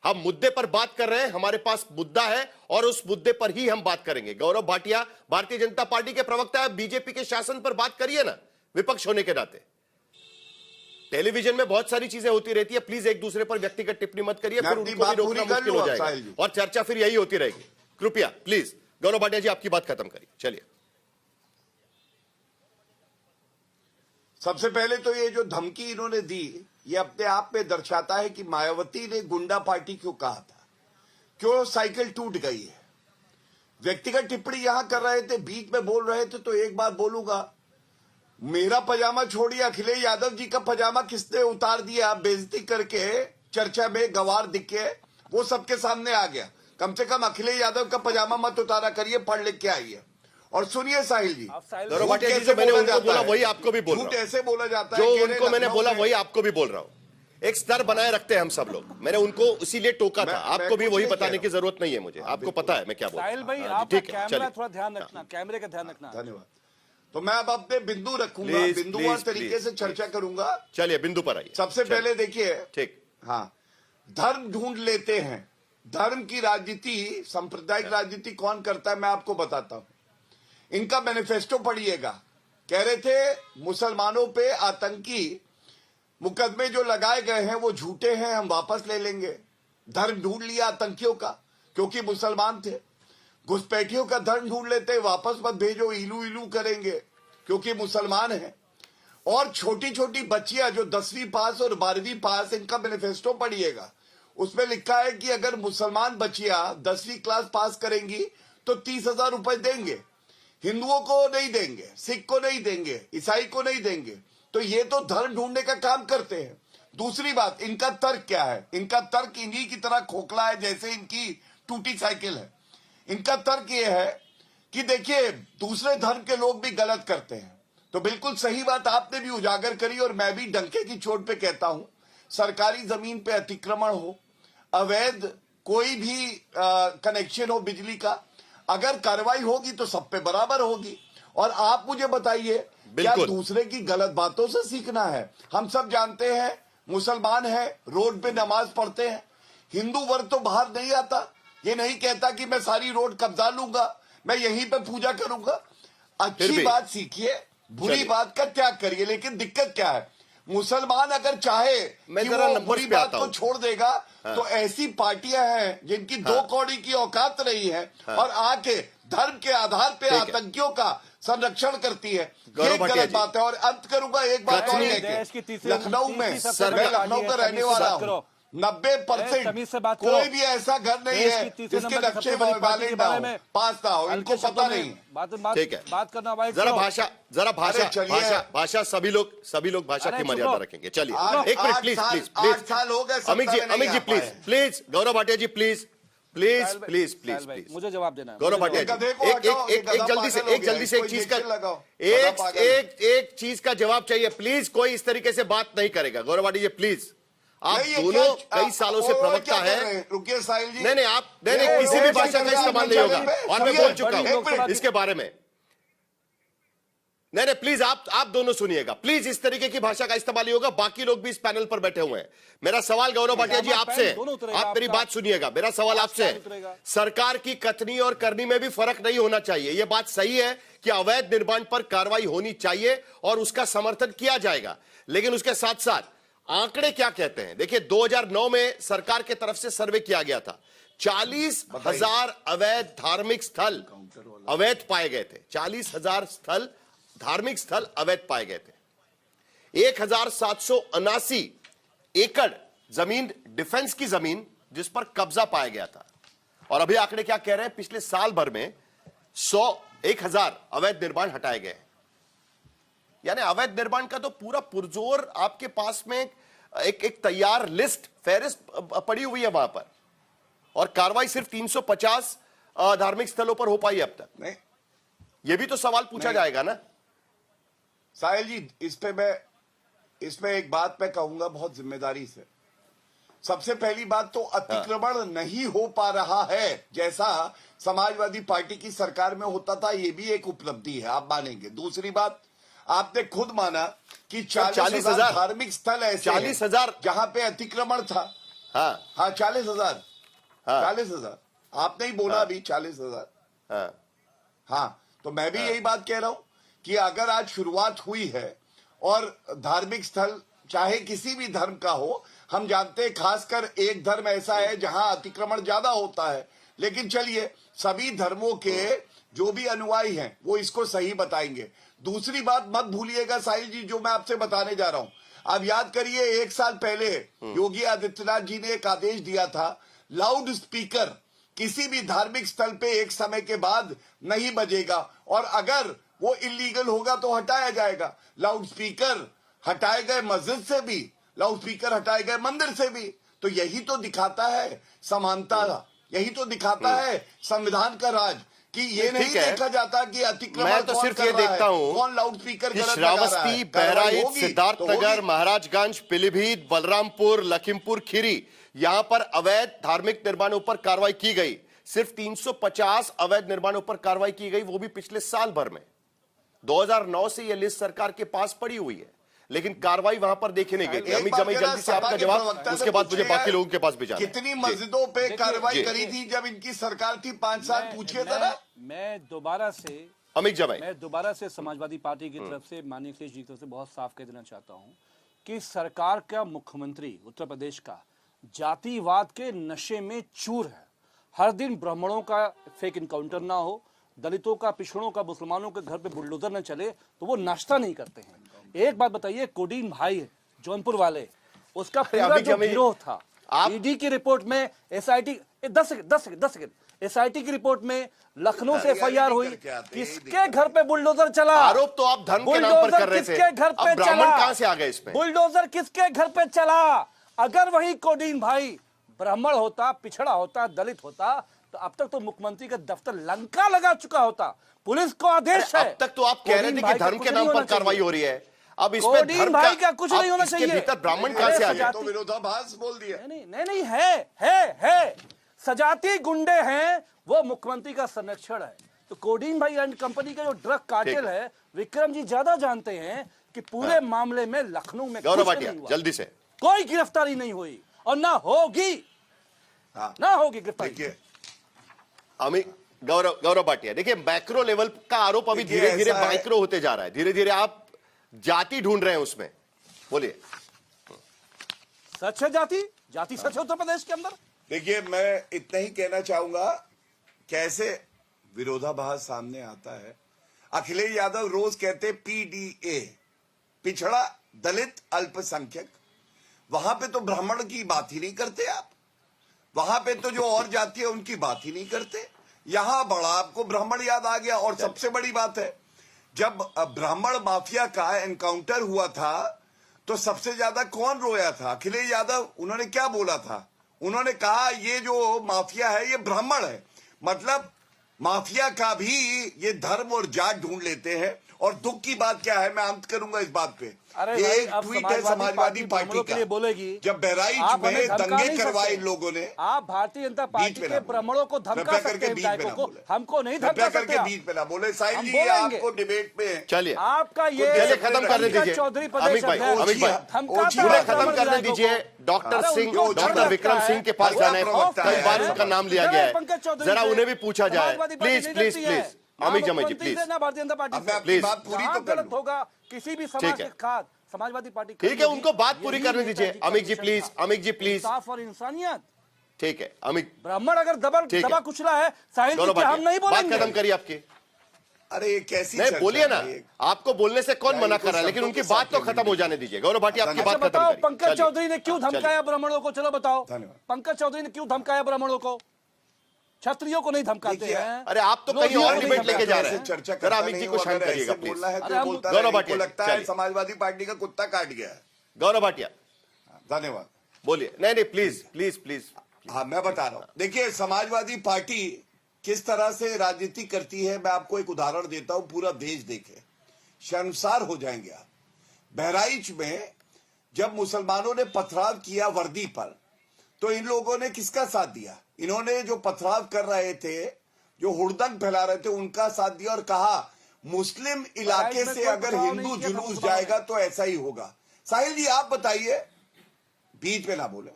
हम मुद्दे पर बात कर रहे हैं, हमारे पास मुद्दा है और उस मुद्दे पर ही हम बात करेंगे। गौरव भाटिया भारतीय जनता पार्टी के प्रवक्ता है, बीजेपी के शासन पर बात करिए ना, विपक्ष होने के नाते। टेलीविजन में बहुत सारी चीजें होती रहती है, प्लीज एक दूसरे पर व्यक्तिगत टिप्पणी मत करिए, फिर उनको भी रोकना मुश्किल हो जाएगा और चर्चा फिर यही होती रहेगी। कृपया प्लीज गौरव भाटिया जी आपकी बात खत्म करिए, चलिए। सबसे पहले तो ये जो धमकी इन्होंने दी, ये अपने आप में दर्शाता है कि मायावती ने गुंडा पार्टी क्यों कहा था, क्यों साइकिल टूट गई है। व्यक्तिगत टिप्पणी यहां कर रहे थे, बीच में बोल रहे थे, तो एक बात बोलूंगा, मेरा पजामा छोड़िए, अखिलेश यादव जी का पजामा किसने उतार दिया बेइज्जती करके, चर्चा में गवार दिखे, वो सबके सामने आ गया। कम से कम अखिलेश यादव का पजामा मत उतारा करिए, पढ़ लिख के आइए। और सुनिए साहिल जी, गौरव भाटिया जी जो मैंने उनको बोला वही आपको भी बोल रहा हूं, ऐसे बोला जाता है, जो उनको मैंने बोला वही आपको भी बोल रहा हूं। एक स्तर बनाए रखते हैं हम सब लोग, मैंने उनको इसीलिए टोका था, आपको भी वही बताने की जरूरत नहीं है मुझे, आपको पता है मैं क्या बोल रहा हूं। साहिल भाई आप कैमरा थोड़ा ध्यान रखना, कैमरे का ध्यान रखना। धन्यवाद। तो मैं अब अपने बिंदु रखूंगा, बिंदुवार तरीके से चर्चा करूंगा। चलिए बिंदु पर आइए। सबसे पहले देखिए, ठीक, हाँ, धर्म ढूंढ लेते हैं। धर्म की राजनीति, सांप्रदायिक राजनीति कौन करता है मैं आपको बताता हूं। इनका मैनिफेस्टो पढ़िएगा। कह रहे थे मुसलमानों पे आतंकी मुकदमे जो लगाए गए हैं वो झूठे हैं, हम वापस ले लेंगे। धर्म ढूंढ लिया आतंकियों का, क्योंकि मुसलमान थे। घुसपैठियों का धर्म ढूंढ लेते, वापस मत भेजो, इलू इलू करेंगे क्योंकि मुसलमान हैं। और छोटी छोटी बच्चियां जो 10वीं पास और 12वीं पास, इनका मैनिफेस्टो पढ़िएगा। उसमें लिखा है कि अगर मुसलमान बच्चियां 10वीं क्लास पास करेंगी तो 30,000 रुपए देंगे, हिंदुओं को नहीं देंगे, सिख को नहीं देंगे, ईसाई को नहीं देंगे। तो ये तो धर्म ढूंढने का काम करते हैं। दूसरी बात, इनका तर्क क्या है? इनका तर्क इन्हीं की तरह खोखला है जैसे इनकी टूटी साइकिल है। इनका तर्क ये है कि देखिए दूसरे धर्म के लोग भी गलत करते हैं। तो बिल्कुल सही बात आपने भी उजागर करी और मैं भी डंके की चोट पे कहता हूं, सरकारी जमीन पे अतिक्रमण हो, अवैध कोई भी कनेक्शन हो बिजली का, अगर कार्रवाई होगी तो सब पे बराबर होगी। और आप मुझे बताइए, क्या दूसरे की गलत बातों से सीखना है? हम सब जानते हैं मुसलमान है, रोड पे नमाज पढ़ते हैं। हिंदू वर्ग तो बाहर नहीं आता, ये नहीं कहता कि मैं सारी रोड कब्जा लूंगा, मैं यहीं पे पूजा करूंगा। अच्छी बात सीखिए, बुरी बात का त्याग करिए। लेकिन दिक्कत क्या है, मुसलमान अगर चाहे कि वो बुरी बात को छोड़ देगा, तो ऐसी पार्टियां हैं जिनकी 2 कौड़ी की औकात रही है और आके धर्म के आधार पे आतंकियों का संरक्षण करती है। ये गलत बात है। और अंत करूंगा एक बात और, लखनऊ में, मैं लखनऊ का रहने वाला हूँ, 90% कोई भी ऐसा घर नहीं है जिसके नक्शे वाले पास ना हो, इनको पता नहीं। ठीक है, बात करना भाई, जरा भाषा सभी लोग भाषा की मर्यादा रखेंगे। चलिए एक मिनट प्लीज प्लीज प्लीज, 8 साल हो गए Amit ji please, Gaurav Bhatia ji please please please please please मुझे जवाब देना है। गौरव भाटिया जी एक जल्दी से एक चीज का जवाब चाहिए प्लीज। कोई इस तरीके से बात नहीं करेगा। गौरव भाटिया जी प्लीज, आप दोनों कई सालों से प्रवक्ता हैं। रुकिए साहिल जी, नहीं आप नहीं किसी भी भाषा का इस्तेमाल नहीं होगा और मैं बोल चुका हूं इसके बारे में। नहीं प्लीज आप दोनों सुनिएगा प्लीज, इस तरीके की भाषा का इस्तेमाल नहीं होगा। बाकी लोग भी इस पैनल पर बैठे हुए हैं। मेरा सवाल गौरव भाटिया जी आपसे है, आप मेरी बात सुनिएगा। मेरा सवाल आपसे है, सरकार की कथनी और करनी में भी फर्क नहीं होना चाहिए। यह बात सही है कि अवैध निर्माण पर कार्रवाई होनी चाहिए और उसका समर्थन किया जाएगा, लेकिन उसके साथ साथ आंकड़े क्या कहते हैं? देखिए 2009 में सरकार के तरफ से सर्वे किया गया था, 40,000 अवैध धार्मिक स्थल अवैध पाए गए थे। 40,000 स्थल धार्मिक स्थल अवैध पाए गए थे। 1,779 एकड़ जमीन, डिफेंस की जमीन जिस पर कब्जा पाया गया था। और अभी आंकड़े क्या कह रहे हैं? पिछले साल भर में 1,000 अवैध निर्माण हटाए गए। यानी अवैध निर्माण का तो पूरा पुरजोर आपके पास में एक तैयार लिस्ट, फेरिस्त पड़ी हुई है वहां पर, और कार्रवाई सिर्फ 350 धार्मिक स्थलों पर हो पाई अब तक। नहीं, यह भी तो सवाल पूछा जाएगा ना साहिल जी। इसमें एक बात मैं कहूंगा बहुत जिम्मेदारी से। सबसे पहली बात तो अतिक्रमण नहीं हो पा रहा है जैसा समाजवादी पार्टी की सरकार में होता था, यह भी एक उपलब्धि है, आप मानेंगे। दूसरी बात, आपने खुद माना कि 40,000 धार्मिक स्थल ऐसे 40,000 जहां पे अतिक्रमण था। हाँ 40,000, हाँ। 40,000 आपने ही बोला अभी 40,000। हाँ, हाँ, तो मैं भी यही बात कह रहा हूं कि अगर आज शुरुआत हुई है और धार्मिक स्थल चाहे किसी भी धर्म का हो, हम जानते हैं खासकर एक धर्म ऐसा है जहां अतिक्रमण ज्यादा होता है, लेकिन चलिए सभी धर्मों के जो भी अनुयायी हैं वो इसको सही बताएंगे। दूसरी बात मत भूलिएगा साहिल जी, जो मैं आपसे बताने जा रहा हूं, आप याद करिए 1 साल पहले योगी आदित्यनाथ जी ने एक आदेश दिया था, लाउड स्पीकर किसी भी धार्मिक स्थल पे एक समय के बाद नहीं बजेगा और अगर वो इलीगल होगा तो हटाया जाएगा। लाउड स्पीकर हटाए गए मस्जिद से भी, लाउड स्पीकर हटाए गए मंदिर से भी। तो यही तो दिखाता है समानता, यही तो दिखाता है संविधान का राज, कि ये नहीं देखा जाता कि अतिक्रमण मैं तो कौन सिर्फ कर ये रहा है, देखता हूं कौन लाउड स्पीकर कि गलत लगा रहा है। श्रावस्ती, कार्रवाई बहराइच, होगी तो सिद्धार्थनगर, होगी। महाराजगंज, पीलीभीत, बलरामपुर, लखीमपुर खीरी, यहां पर अवैध धार्मिक निर्माणों पर कार्रवाई की गई। सिर्फ 350 अवैध निर्माणों पर कार्रवाई की गई, वो भी पिछले साल भर में। 2009 से यह लिस्ट सरकार के पास पड़ी हुई है, लेकिन कार्रवाई वहां पर देखी नहीं गई थी। अमित जमाई जल्दी से आपका जवाब, उसके बाद मुझे बाकी लोगों के पास भी जाना है। कितनी मस्जिदों पे कार्रवाई करी थी जब इनकी सरकार थी? 5 साल पूछिए जरा। मैं दोबारा से अमित जमाई, मैं दोबारा से समाजवादी पार्टी की तरफ से माननीय अखिलेश जी की तरफ से बहुत साफ कह देना चाहता हूं कि सरकार का मुख्यमंत्री उत्तर प्रदेश का जातिवाद के नशे में चूर है। हर दिन ब्राह्मणों का फेक इनकाउंटर ना हो, दलितों का, पिछड़ों का, मुसलमानों के घर पे बुलडोजर न चले तो वो नाश्ता नहीं करते हैं। एक बात बताइए, कोडीन भाई जौनपुर वाले, उसका पूरा जो गिरोह था, ईडी की रिपोर्ट में एसआईटी 10 सेकंड एसआईटी की रिपोर्ट में लखनऊ से एफआईआर हुई, किसके घर पे बुलडोजर चला? आरोप तो आप धर्म के नाम पर कर रहे थे, किसके घर पे अब ब्राह्मण कहां से आ गए इसमें? बुलडोजर किसके घर पे चला? अगर वही कोडीन भाई ब्राह्मण होता, पिछड़ा होता, दलित होता तो अब तक तो मुख्यमंत्री का दफ्तर लंका लगा चुका होता। पुलिस को आदेश है। अब तक तो आप कह रहे थे कि धर्म के नाम पर कार्रवाई हो रही है, अब इसमें कोडीन भाई का कुछ नहीं होना चाहिए। भीतर ब्राह्मण कहां से आ गए? तो विरोधाभास बोल दिया। नहीं है सजाती गुंडे हैं, वो मुख्यमंत्री का संरक्षण है। तो कोडीन भाई एंड कंपनी का जो ड्रग कार्टेल है, विक्रम जी ज्यादा जानते हैं कि पूरे मामले में लखनऊ में गौरव भाटिया जल्दी से, कोई गिरफ्तारी नहीं हुई और ना होगी, ना होगी गिरफ्तारी। अमित गौरव भाटिया, देखिए मैक्रो लेवल का आरोप अभी धीरे धीरे माइक्रो होते जा रहा है, धीरे धीरे आप जाति ढूंढ रहे हैं उसमें, बोलिए। सच है जाति सच है उत्तर प्रदेश के अंदर। देखिए मैं इतना ही कहना चाहूंगा, कैसे विरोधाभास सामने आता है। अखिलेश यादव रोज कहते पीडीए, पिछड़ा, दलित, अल्पसंख्यक, वहां पे तो ब्राह्मण की बात ही नहीं करते आप, वहां पे तो जो और जाति है उनकी बात ही नहीं करते। यहां बड़ा आपको ब्राह्मण याद आ गया। और सबसे बड़ी बात है, जब ब्राह्मण माफिया का एनकाउंटर हुआ था तो सबसे ज्यादा कौन रोया था? अखिलेश यादव। उन्होंने क्या बोला था? उन्होंने कहा ये जो माफिया है ये ब्राह्मण है। मतलब माफिया का भी ये धर्म और जात ढूंढ लेते हैं। और दुख की बात क्या है, मैं अंत करूंगा इस बात पे, ये एक ट्वीट है समाजवादी पार्टी का, बोलेगी जब बहराइच में दंगे करवाए लोगों ने। आप भारतीय जनता पार्टी के ब्राह्मणों को धमका सकते हैं, हमको नहीं धमका सकते। बीच में ना बोले। साहिल जी आपको डिबेट में चलिए आपका ये खत्म करने दीजिए। चौधरी अमित भाई खत्म करने दीजिए। डॉक्टर विक्रम सिंह के पास जाना है, कई बार उनका नाम लिया गया है, जरा उन्हें भी पूछा जाए प्लीज प्लीज प्लीज। अमित जमाई जी please, Bharatiya Janata party please बात पूरी तो कर गलत होगा किसी भी समाज के खास समाजवादी पार्टी, ठीक है उनको बात पूरी करने दीजिए। अमित जी प्लीज, अमित जी प्लीज, इंसाफ और इंसानियत। ठीक है अमित। ब्राह्मण अगर दबा कुचला है साहिल जी के हम नहीं बोलेंगे। बात खत्म करिए आपकी। अरे कैसी नहीं बोलिए ना, आपको बोलने से कौन मना कर रहा है, लेकिन उनकी बात तो खत्म हो जाने दीजिए। गौरव भाटिया आपकी बात खत्म बताओ, करिए। पंकज चौधरी ने क्यों धमकाया ब्राह्मणों को? चलो बताओ, धन्यवाद। पंकज चौधरी ने क्यों धमकाया ब्राह्मणों को? क्षत्रियों को नहीं धमकाते हैं। अरे आप तो कहीं और डिबेट लेके जा रहे हैं। चर्चा जरा अमित जी को शांत करिएगा प्लीज। बोलना है अरे तो हम बोलता गौरव रहे। भाटिया, हमको लगता है चलिए। समाजवादी पार्टी का कुत्ता काट गया है। गौरव भाटिया धन्यवाद। बोलिए। नहीं प्लीज प्लीज प्लीज। हाँ मैं बता रहा हूँ, देखिए समाजवादी पार्टी किस तरह से राजनीति करती है, मैं आपको एक उदाहरण देता हूं, पूरा देश देखे, शर्मसार हो जाएंगे आप। बहराइच में जब मुसलमानों ने पथराव किया वर्दी पर, तो इन लोगों ने किसका साथ दिया? इन्होंने जो पथराव कर रहे थे, जो हुड़दंग फैला रहे थे, उनका साथ दिया और कहा मुस्लिम इलाके से अगर हिंदू जुलूस जाएगा तो ऐसा ही होगा। साहिल जी आप बताइए, बीच में ना बोले।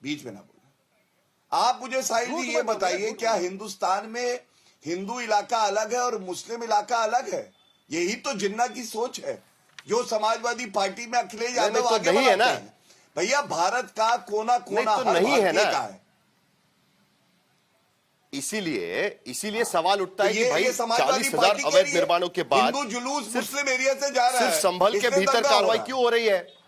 बीच में ना बोले। आप मुझे साहिल जी ये बताइए, क्या हिंदुस्तान में हिंदू इलाका अलग है और मुस्लिम इलाका अलग है? यही तो जिन्ना की सोच है जो समाजवादी पार्टी में अखिलेश यादव तो आगे नहीं है बढ़ाते ना। हैं। भैया भारत का कोना कोना तो हर नहीं है भारतीय ना। का है। इसीलिए सवाल उठता है तो कि भाई ये समाजवादी 40,000 पार्टी के अवैध लिए निर्माणों के बाद हिंदू जुलूस मुस्लिम एरिया से जा रहा है, सिर्फ संभल के इसलिए भीतर दंगा हो कार्रवाई रहा है। क्यों हो रही है?